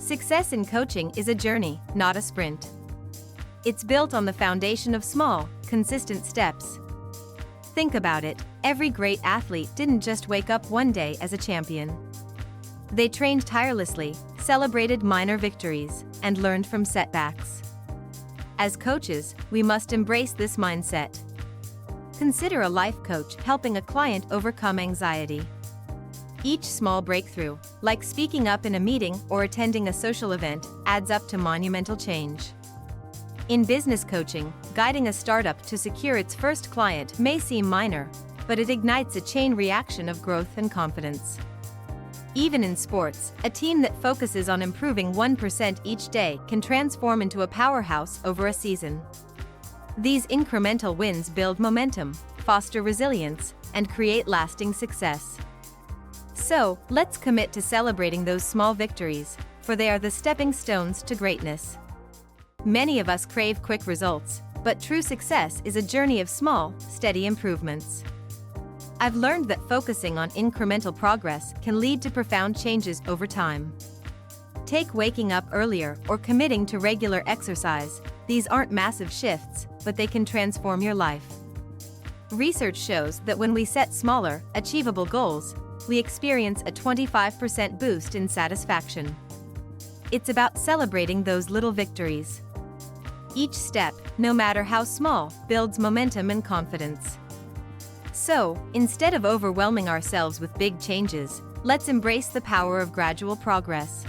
Success in coaching is a journey, not a sprint. It's built on the foundation of small, consistent steps. Think about it, every great athlete didn't just wake up one day as a champion. They trained tirelessly, celebrated minor victories, and learned from setbacks. As coaches, we must embrace this mindset. Consider a life coach helping a client overcome anxiety. Each small breakthrough, like speaking up in a meeting or attending a social event, adds up to monumental change. In business coaching, guiding a startup to secure its first client may seem minor, but it ignites a chain reaction of growth and confidence. Even in sports, a team that focuses on improving 1% each day can transform into a powerhouse over a season. These incremental wins build momentum, foster resilience, and create lasting success. So, let's commit to celebrating those small victories, for they are the stepping stones to greatness. Many of us crave quick results, but true success is a journey of small, steady improvements. I've learned that focusing on incremental progress can lead to profound changes over time. Take waking up earlier or committing to regular exercise. These aren't massive shifts, but they can transform your life. Research shows that when we set smaller, achievable goals, we experience a 25% boost in satisfaction. It's about celebrating those little victories. Each step, no matter how small, builds momentum and confidence. So, instead of overwhelming ourselves with big changes, let's embrace the power of gradual progress.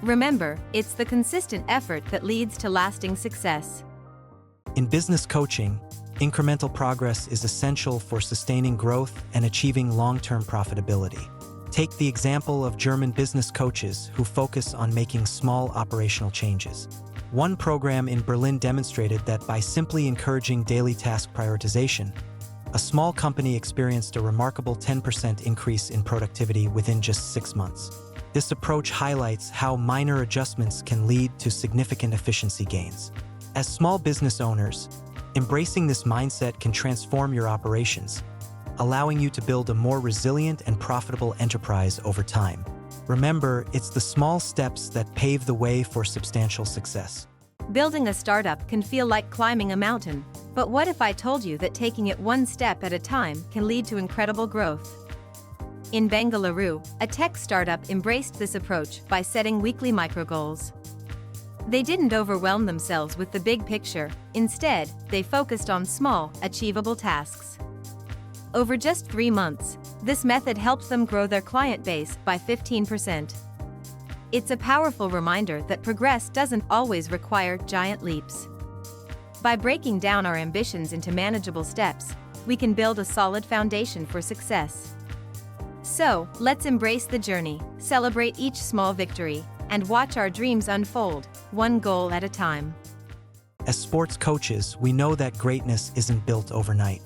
Remember, it's the consistent effort that leads to lasting success. In business coaching, incremental progress is essential for sustaining growth and achieving long-term profitability. Take the example of German business coaches who focus on making small operational changes. One program in Berlin demonstrated that by simply encouraging daily task prioritization, a small company experienced a remarkable 10% increase in productivity within just 6 months. This approach highlights how minor adjustments can lead to significant efficiency gains. As small business owners, embracing this mindset can transform your operations, allowing you to build a more resilient and profitable enterprise over time. Remember, it's the small steps that pave the way for substantial success. Building a startup can feel like climbing a mountain, but what if I told you that taking it one step at a time can lead to incredible growth? In Bengaluru, a tech startup embraced this approach by setting weekly micro-goals. They didn't overwhelm themselves with the big picture. Instead, they focused on small, achievable tasks. Over just 3 months, this method helped them grow their client base by 15%. It's a powerful reminder that progress doesn't always require giant leaps. By breaking down our ambitions into manageable steps, we can build a solid foundation for success. So, let's embrace the journey, celebrate each small victory, and watch our dreams unfold, one goal at a time. As sports coaches, we know that greatness isn't built overnight.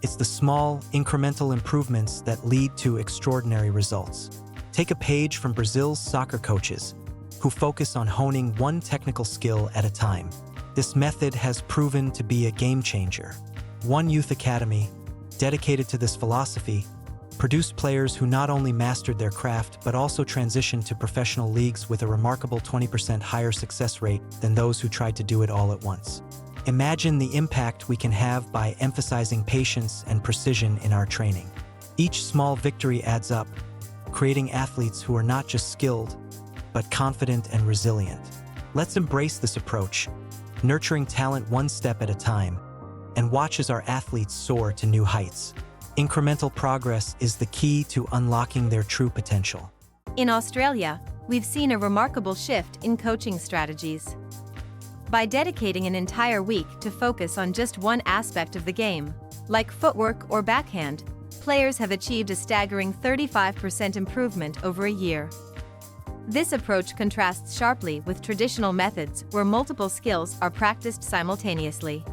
It's the small, incremental improvements that lead to extraordinary results. Take a page from Brazil's soccer coaches, who focus on honing one technical skill at a time. This method has proven to be a game changer. One youth academy, dedicated to this philosophy, produced players who not only mastered their craft but also transitioned to professional leagues with a remarkable 20% higher success rate than those who tried to do it all at once. Imagine the impact we can have by emphasizing patience and precision in our training. Each small victory adds up, creating athletes who are not just skilled, but confident and resilient. Let's embrace this approach, nurturing talent one step at a time, and watch as our athletes soar to new heights. Incremental progress is the key to unlocking their true potential. In Australia, we've seen a remarkable shift in coaching strategies. By dedicating an entire week to focus on just one aspect of the game, like footwork or backhand, players have achieved a staggering 35% improvement over a year. This approach contrasts sharply with traditional methods where multiple skills are practiced simultaneously.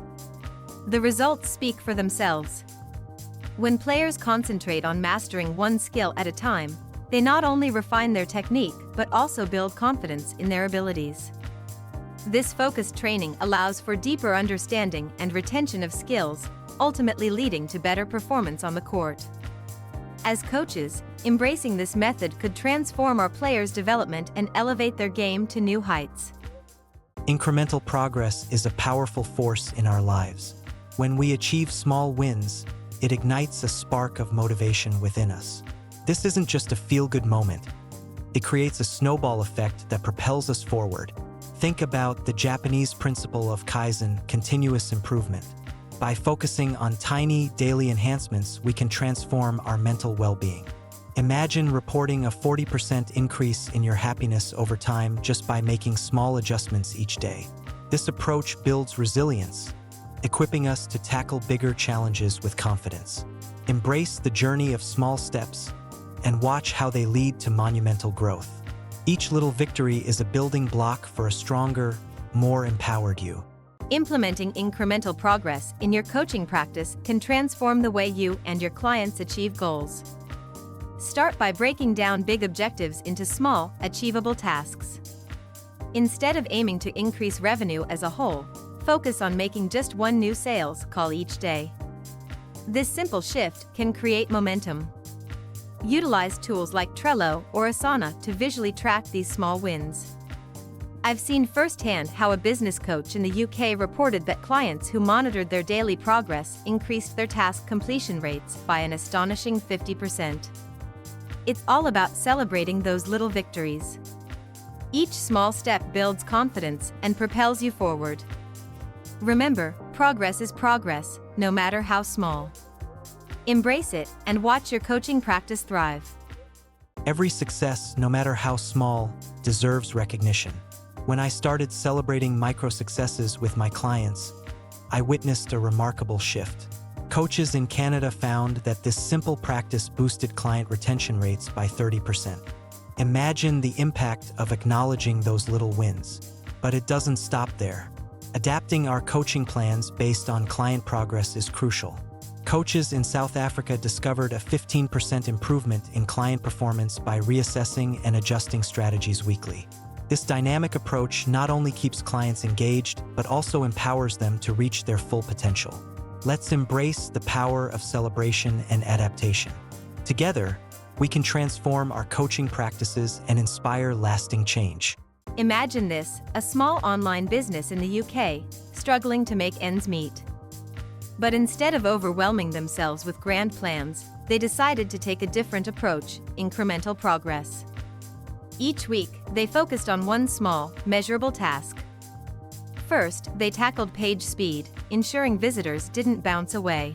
The results speak for themselves. When players concentrate on mastering one skill at a time, they not only refine their technique but also build confidence in their abilities. This focused training allows for deeper understanding and retention of skills, ultimately leading to better performance on the court. As coaches, embracing this method could transform our players' development and elevate their game to new heights. Incremental progress is a powerful force in our lives. When we achieve small wins, it ignites a spark of motivation within us. This isn't just a feel-good moment. It creates a snowball effect that propels us forward. Think about the Japanese principle of Kaizen, continuous improvement. By focusing on tiny, daily enhancements, we can transform our mental well-being. Imagine reporting a 40% increase in your happiness over time just by making small adjustments each day. This approach builds resilience, equipping us to tackle bigger challenges with confidence. Embrace the journey of small steps and watch how they lead to monumental growth. Each little victory is a building block for a stronger, more empowered you. Implementing incremental progress in your coaching practice can transform the way you and your clients achieve goals. Start by breaking down big objectives into small, achievable tasks. Instead of aiming to increase revenue as a whole, focus on making just one new sales call each day. This simple shift can create momentum. Utilize tools like Trello or Asana to visually track these small wins. I've seen firsthand how a business coach in the UK reported that clients who monitored their daily progress increased their task completion rates by an astonishing 50%. It's all about celebrating those little victories. Each small step builds confidence and propels you forward. Remember, progress is progress, no matter how small. Embrace it and watch your coaching practice thrive. Every success, no matter how small, deserves recognition. When I started celebrating micro-successes with my clients, I witnessed a remarkable shift. Coaches in Canada found that this simple practice boosted client retention rates by 30%. Imagine the impact of acknowledging those little wins. But it doesn't stop there. Adapting our coaching plans based on client progress is crucial. Coaches in South Africa discovered a 15% improvement in client performance by reassessing and adjusting strategies weekly. This dynamic approach not only keeps clients engaged, but also empowers them to reach their full potential. Let's embrace the power of celebration and adaptation. Together, we can transform our coaching practices and inspire lasting change. Imagine this, a small online business in the UK, struggling to make ends meet. But instead of overwhelming themselves with grand plans, they decided to take a different approach: incremental progress. Each week, they focused on one small, measurable task. First, they tackled page speed, ensuring visitors didn't bounce away.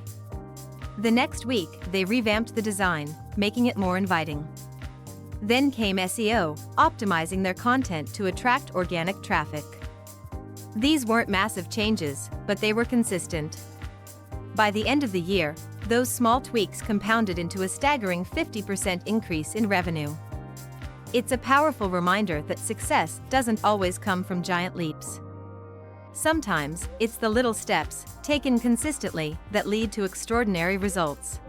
The next week, they revamped the design, making it more inviting. Then came SEO, optimizing their content to attract organic traffic. These weren't massive changes, but they were consistent. By the end of the year, those small tweaks compounded into a staggering 50% increase in revenue. It's a powerful reminder that success doesn't always come from giant leaps. Sometimes, it's the little steps, taken consistently, that lead to extraordinary results.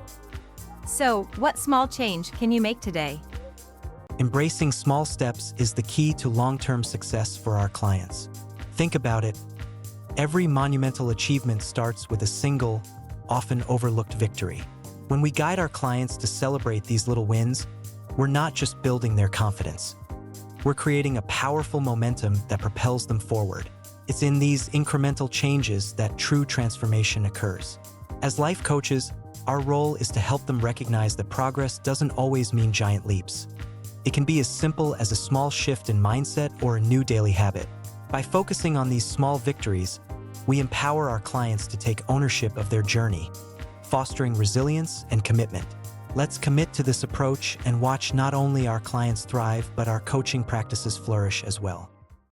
So, what small change can you make today? Embracing small steps is the key to long-term success for our clients. Think about it. Every monumental achievement starts with a single, often overlooked victory. When we guide our clients to celebrate these little wins, we're not just building their confidence. We're creating a powerful momentum that propels them forward. It's in these incremental changes that true transformation occurs. As life coaches, our role is to help them recognize that progress doesn't always mean giant leaps. It can be as simple as a small shift in mindset or a new daily habit. By focusing on these small victories, we empower our clients to take ownership of their journey, fostering resilience and commitment. Let's commit to this approach and watch not only our clients thrive, but our coaching practices flourish as well.